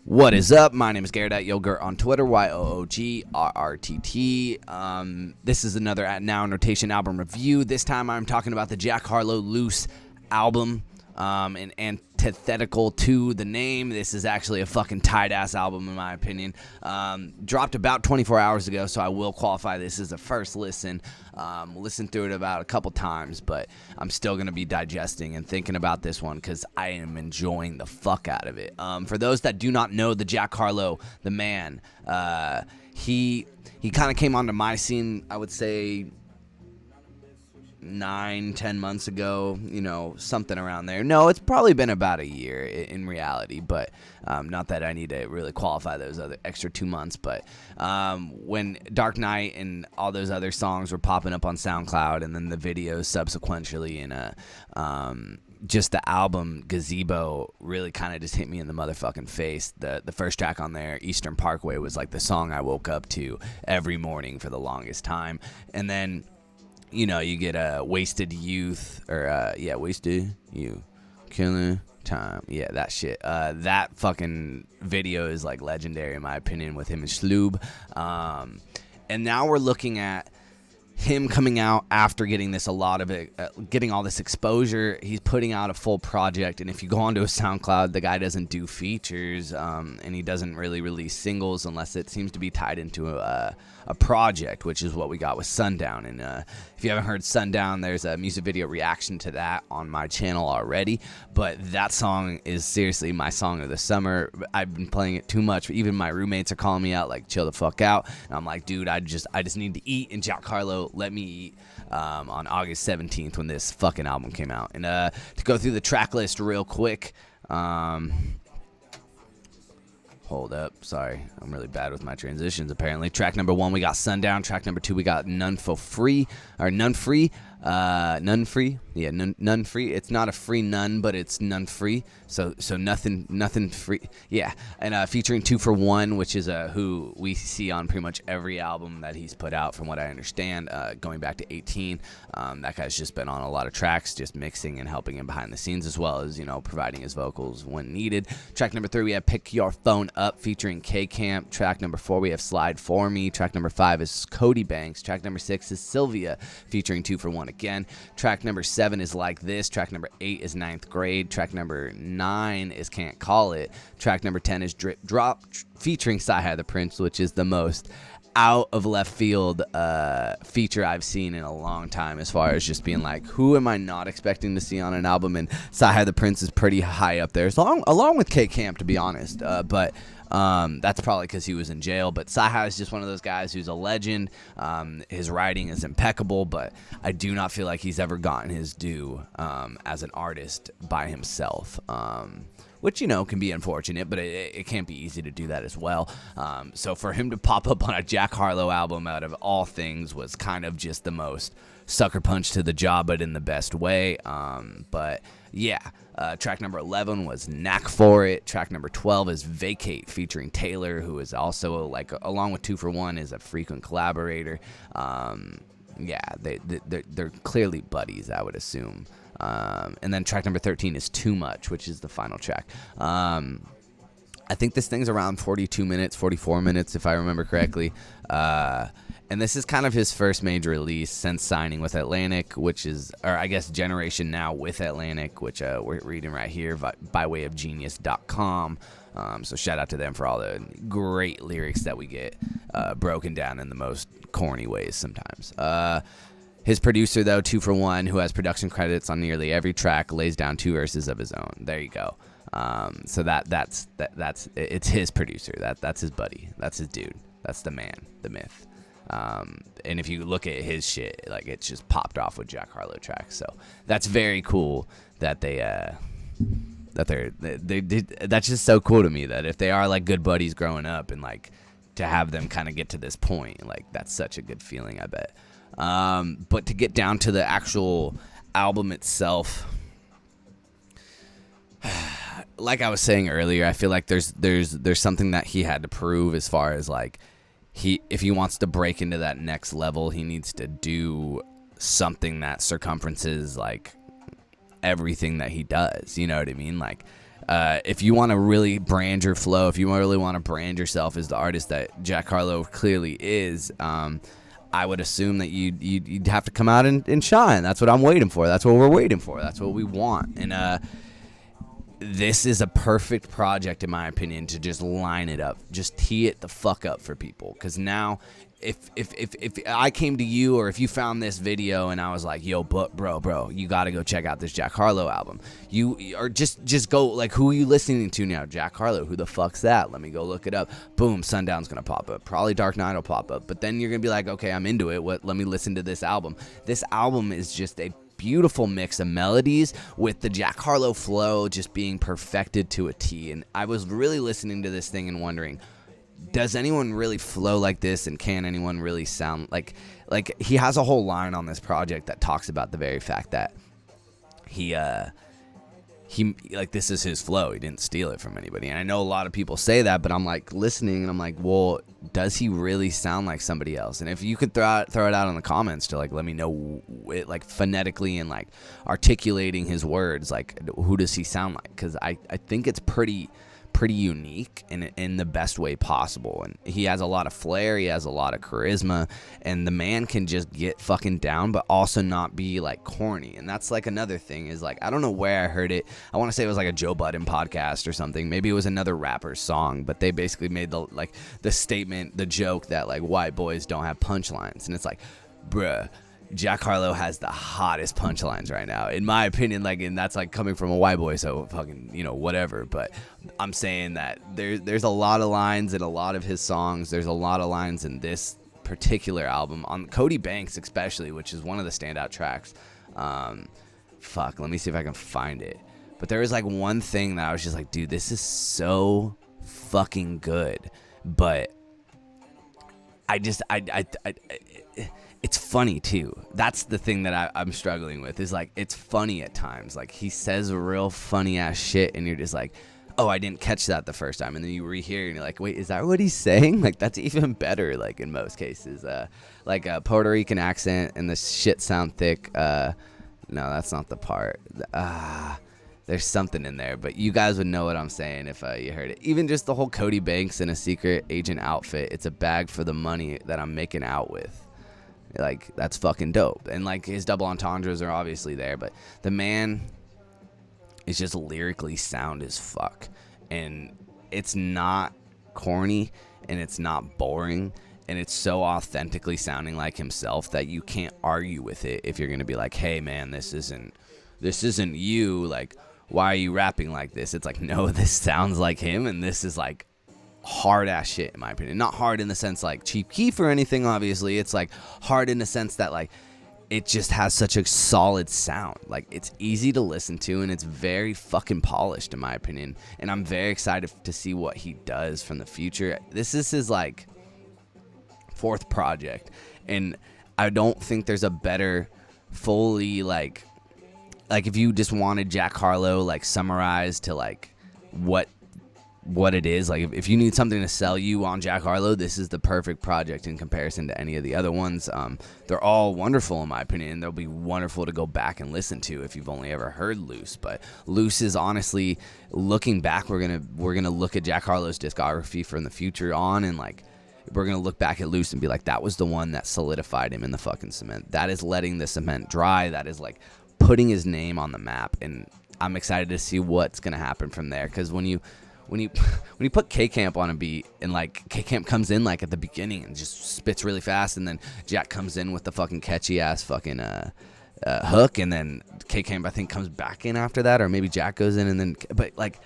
What is up? My name is Garrett at Yogurt on Twitter, YOOGRRTT. This is another At Now in Rotation album review. This time I'm talking about the Jack Harlow Loose album. And antithetical to the name, this is actually a fucking tight-ass album in my opinion. Dropped about 24 hours ago, so I will qualify this as a first listen. Listened through it about a couple times, but I'm still going to be digesting and thinking about this one because I am enjoying the fuck out of it. For those that do not know the Jack Harlow, the man, he kind of came onto my scene, I would say, 9-10 months ago, something around there. No, it's probably been about a year in reality, but not that I need to really qualify those other extra 2 months. But when Dark Knight and all those other songs were popping up on SoundCloud, and then the videos subsequently, and just the album Gazebo really kind of just hit me in the motherfucking face. The first track on there, Eastern Parkway, was like the song I woke up to every morning for the longest time. And then you get a Wasted Youth, or Wasted Youth, Killing Time. Yeah, that shit. That fucking video is like legendary in my opinion with him and Schloob. And now we're looking at him coming out after getting getting all this exposure. He's putting out a full project, and if you go onto his SoundCloud, the guy doesn't do features, and he doesn't really release singles unless it seems to be tied into a project, which is what we got with Sundown. And if you haven't heard Sundown, there's a music video reaction to that on my channel already, but that song is seriously my song of the summer. I've been playing it too much. Even my roommates are calling me out, like, chill the fuck out. And I'm like, dude, I just need to eat, and Jack Harlow let me eat on August 17th when this fucking album came out. And to go through the track list real quick, hold up, sorry, I'm really bad with my transitions apparently. Track number 1, we got Sundown. Track number 2, we got None Free. Yeah, none free. It's not a free none, but it's none free. So nothing free. Yeah, and featuring 2 for 1, which is who we see on pretty much every album that he's put out, from what I understand. Going back to 18, that guy's just been on a lot of tracks, just mixing and helping him behind the scenes, as well as providing his vocals when needed. Track number 3, we have Pick Your Phone Up featuring K Camp. Track number 4, we have Slide For Me. Track number 5 is Cody Banks. Track number 6 is Sylvia featuring 2 for 1 again. Track number 7 is Like This. Track number 8 is Ninth Grade. Track number 9 is Can't Call It. Track number 10 is Drip Drop featuring Sci-Hi the Prince, which is the most out of left field feature I've seen in a long time, as far as just being like, who am I not expecting to see on an album? And Sci-Hi the Prince is pretty high up there, along with K Camp, to be honest. But that's probably because he was in jail. But Sci-Hi is just one of those guys who's a legend. His writing is impeccable, but I do not feel like he's ever gotten his due as an artist by himself. Which, can be unfortunate, but it can't be easy to do that as well. So for him to pop up on a Jack Harlow album, out of all things, was kind of just the most sucker punch to the jaw, but in the best way. But yeah, track number 11 was Knack For It. Track number 12 is Vacate featuring Taylor, who is also, like, along with 2 for 1, is a frequent collaborator. Yeah, they're clearly buddies, I would assume. And then track number 13 is Too Much, which is the final track. I think this thing's around 42 minutes, 44 minutes, if I remember correctly. And this is kind of his first major release since signing with Atlantic, which is, or I guess Generation Now with Atlantic, which we're reading right here by way of Genius.com. So shout out to them for all the great lyrics that we get broken down in the most corny ways sometimes. His producer, though, 2 for 1, who has production credits on nearly every track, lays down 2 verses of his own. There you go. So that's it's his producer. That's his buddy. That's his dude. That's the man, the myth. And if you look at his shit, like, it's just popped off with Jack Harlow tracks. So that's very cool that that's just so cool to me, that if they are like good buddies growing up, and like to have them kind of get to this point, like, that's such a good feeling, I bet. But to get down to the actual album itself, like I was saying earlier, I feel like there's something that he had to prove, as far as like, if he wants to break into that next level, he needs to do something that circumferences like everything that he does. You know what I mean? Like, if you want to really brand your flow, if you really want to brand yourself as the artist that Jack Harlow clearly is, I would assume that you'd have to come out and shine. That's what I'm waiting for. That's what we're waiting for. That's what we want. And this is a perfect project, in my opinion, to just line it up, just tee it the fuck up for people. Because now, if I came to you, or if you found this video and I was like, yo, bro, you got to go check out this Jack Harlow album. Or just go, like, who are you listening to now? Jack Harlow. Who the fuck's that? Let me go look it up. Boom, Sundown's going to pop up. Probably Dark Knight will pop up. But then you're going to be like, okay, I'm into it. Let me listen to this album. This album is just a beautiful mix of melodies with the Jack Harlow flow just being perfected to a T. And I was really listening to this thing and wondering, does anyone really flow like this, and can anyone really sound like he has a whole line on this project that talks about the very fact that he like, this is his flow. He didn't steal it from anybody. And I know a lot of people say that, but I'm like listening and I'm like, well, does he really sound like somebody else? And if you could throw it out in the comments to, like, let me know it, like, phonetically and, like, articulating his words, like, who does he sound like? Because I think it's pretty unique in the best way possible. And he has a lot of flair, he has a lot of charisma, and the man can just get fucking down but also not be, like, corny. And that's, like, another thing is, like, I don't know where I heard it. I want to say it was like a Joe Budden podcast or something. Maybe it was another rapper's song, but they basically made the statement, the joke that, like, white boys don't have punchlines. And it's like, bruh, Jack Harlow has the hottest punchlines right now, in my opinion. Like, and that's, like, coming from a white boy, so fucking, you know, whatever. But I'm saying that there's a lot of lines in a lot of his songs. There's a lot of lines in this particular album, on Cody Banks especially, which is one of the standout tracks. Let me see if I can find it. But there was, like, one thing that I was just like, dude, this is so fucking good. But it's funny too. That's the thing that I'm struggling with, is, like, it's funny at times. Like, he says real funny ass shit and you're just like, oh, I didn't catch that the first time. And then you rehear and you're like, wait, is that what he's saying? Like, that's even better, like, in most cases. Like a Puerto Rican accent and the shit sound thick. No, that's not the part. There's something in there, but you guys would know what I'm saying if you heard it. Even just the whole Cody Banks in a secret agent outfit. It's a bag for the money that I'm making out with. Like, that's fucking dope. And, like, his double entendres are obviously there, but the man is just lyrically sound as fuck. And it's not corny, and it's not boring, and it's so authentically sounding like himself that you can't argue with it if you're gonna be like, hey man, this isn't you, like, why are you rapping like this? It's like, no, this sounds like him, and this is, like, hard ass shit, in my opinion. Not hard in the sense like Cheap Keef or anything, obviously. It's, like, hard in the sense that, like, it just has such a solid sound. Like, it's easy to listen to, and it's very fucking polished, in my opinion. And I'm very excited to see what he does from the future. This is his, like, 4th project, and I don't think there's a better fully, like if you just wanted Jack Harlow, like, summarized to, like, what it is, like, if you need something to sell you on Jack Harlow, this is the perfect project in comparison to any of the other ones. They're all wonderful, in my opinion. They'll be wonderful to go back and listen to if you've only ever heard Loose. But Loose is, honestly, looking back, we're gonna look at Jack Harlow's discography from the future on, and, like, we're gonna look back at Loose and be like, that was the one that solidified him in the fucking cement. That is letting the cement dry. That is, like, putting his name on the map. And I'm excited to see what's gonna happen from there, because when you put K-Camp on a beat, and, like, K-Camp comes in, like, at the beginning and just spits really fast, and then Jack comes in with the fucking catchy ass fucking hook, and then K-Camp, I think, comes back in after that, or maybe Jack goes in, and then, but, like,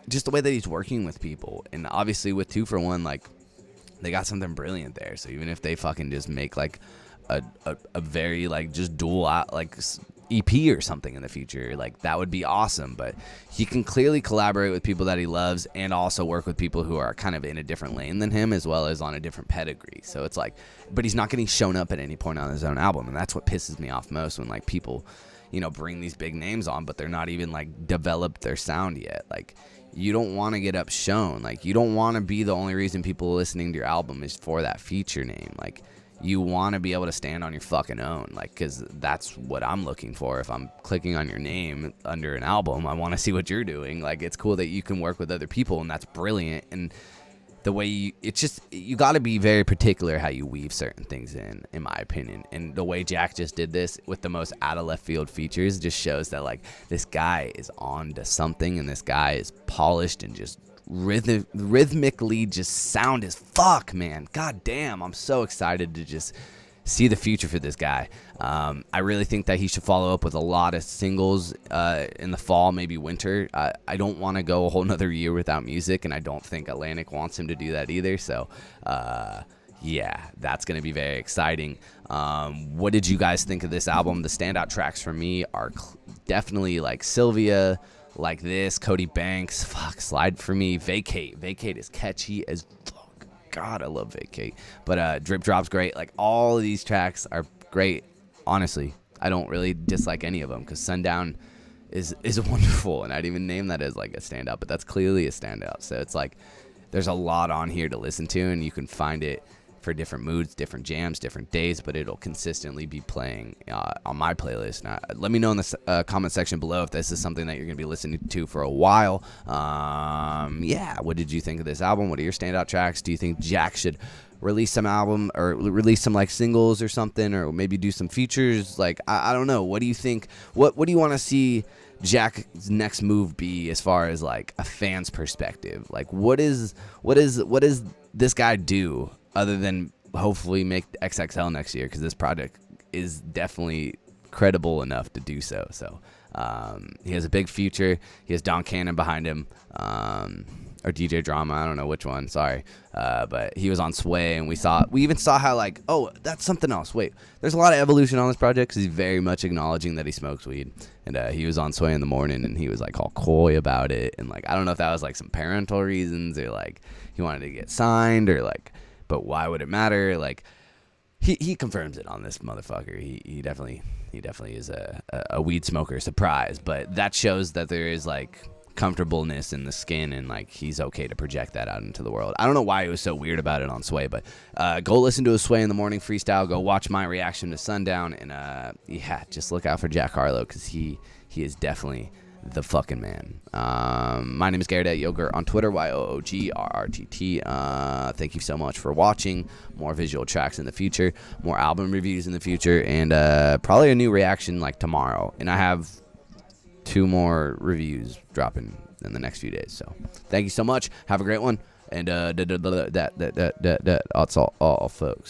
just the way that he's working with people, and obviously with 2 for 1, like, they got something brilliant there. So even if they fucking just make, like, a very, like, just dual out, like, EP or something in the future, like, that would be awesome. But he can clearly collaborate with people that he loves, and also work with people who are kind of in a different lane than him, as well as on a different pedigree. So it's like, but he's not getting shown up at any point on his own album, and that's what pisses me off most, when, like, people, you know, bring these big names on, but they're not even, like, developed their sound yet. Like, you don't want to get up shown. Like, you don't want to be the only reason people listening to your album is for that feature name. Like, you want to be able to stand on your fucking own, like, because that's what I'm looking for. If I'm clicking on your name under an album, I want to see what you're doing. Like, it's cool that you can work with other people, and that's brilliant. And the way you got to be very particular how you weave certain things in my opinion. And the way Jack just did this with the most out of left field features just shows that, like, this guy is on to something, and this guy is polished and just rhythmically just sound as fuck, man. God damn, I'm so excited to just see the future for this guy. I really think that he should follow up with a lot of singles in the fall, maybe winter. I don't want to go a whole nother year without music, and I don't think Atlantic wants him to do that either. So yeah, that's going to be very exciting. What did you guys think of this album? The standout tracks for me are definitely like Sylvia, Like This, Cody Banks, Slide for me, Vacate is catchy as fuck. God, I love Vacate. But Drip Drop's great. Like, all of these tracks are great. Honestly, I don't really dislike any of them, because Sundown is wonderful, and I'd even name that as like a standout, but that's clearly a standout. So it's like there's a lot on here to listen to, and you can find it for different moods, different jams, different days, but it'll consistently be playing on my playlist. Now, let me know in the comment section below if this is something that you're going to be listening to for a while. Yeah, what did you think of this album? What are your standout tracks? Do you think Jack should release some album, or release some like singles or something, or maybe do some features? Like, I don't know. What do you think? What do you want to see Jack's next move be as far as like a fan's perspective? Like, what is this guy do other than hopefully make XXL next year? Because this project is definitely credible enough to do so. So he has a big future. He has Don Cannon behind him, or DJ Drama, I don't know which one, sorry. But he was on Sway, and we even saw how, like, oh, that's something else. Wait, there's a lot of evolution on this project, because he's very much acknowledging that he smokes weed. And he was on Sway in the morning, and he was like all coy about it. And like, I don't know if that was like some parental reasons, or like he wanted to get signed, or like, but why would it matter? Like, he confirms it on this motherfucker. He definitely is a weed smoker. Surprise. But that shows that there is like comfortableness in the skin, and like he's okay to project that out into the world. I don't know why he was so weird about it on Sway, but go listen to a Sway in the Morning freestyle. Go watch my reaction to Sundown, and yeah, just look out for Jack Harlow, because he is definitely the fucking man. My name is Garrett at Yogurt on Twitter, YOOGRRTT. Thank you so much for watching. More visual tracks in the future, more album reviews in the future, and probably a new reaction like tomorrow. And I have 2 more reviews dropping in the next few days. So thank you so much. Have a great one. And that's all folks.